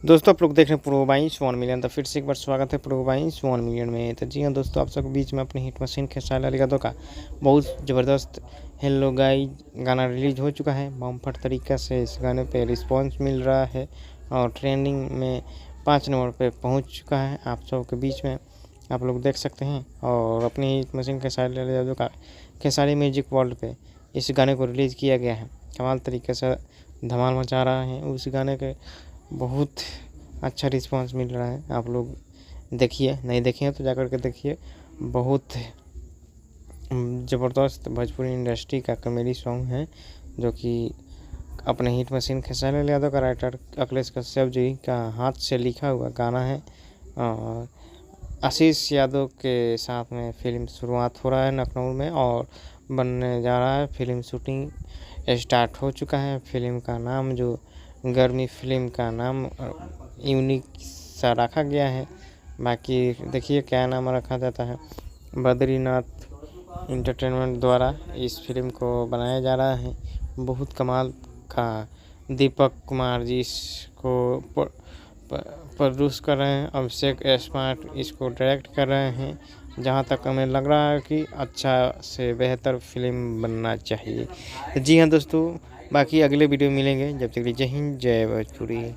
दोस्तों आप लोग देख रहे हैं प्रो बाइंस 1 मिलियन। तो फिर से एक बार स्वागत है प्रो बाइंस 1 मिलियन में। तो जी हाँ दोस्तों, आप सबके बीच में अपनी हिट मशीन खेसारी लाल यादव का बहुत ज़बरदस्त हेलो गाइस गाना रिलीज हो चुका है। बम्पर तरीक़ा से इस गाने पे रिस्पांस मिल रहा है और ट्रेंडिंग में 5 नंबर पे पहुंच चुका है आप सबके बीच में, आप लोग देख सकते हैं। और अपनी हिट मशीन खेसारी लाल यादव का खेसारी म्यूजिक वर्ल्ड पे इस गाने को रिलीज़ किया गया है। कमाल तरीके से धमाल मचा रहा है उस गाने के, बहुत अच्छा रिस्पांस मिल रहा है। आप लोग देखिए, नहीं देखे हैं तो जाकर के देखिए। बहुत ज़बरदस्त भोजपुरी इंडस्ट्री का कॉमेडी सॉन्ग है जो कि अपने हिट मशीन खेसारी लाल यादव का राइटर अखिलेश कश्यप जी का हाथ से लिखा हुआ गाना है। और आशीष यादव के साथ में फिल्म शुरुआत हो रहा है लखनऊ में और बनने जा रहा है। फिल्म शूटिंग स्टार्ट हो चुका है। फिल्म का नाम जो गर्मी फिल्म का नाम यूनिक सा रखा गया है। बाकी देखिए क्या नाम रखा जाता है। बद्रीनाथ इंटरटेनमेंट द्वारा इस फिल्म को बनाया जा रहा है। बहुत कमाल का दीपक कुमार जी इसको प्रोड्यूस कर रहे हैं। अभिषेक स्मार्ट इसको डायरेक्ट कर रहे हैं। जहाँ तक हमें लग रहा है कि अच्छा से बेहतर फिल्म बनना चाहिए। जी हाँ दोस्तों, बाकी अगले वीडियो मिलेंगे। जब तक जय हिंद जय भोजपुरी।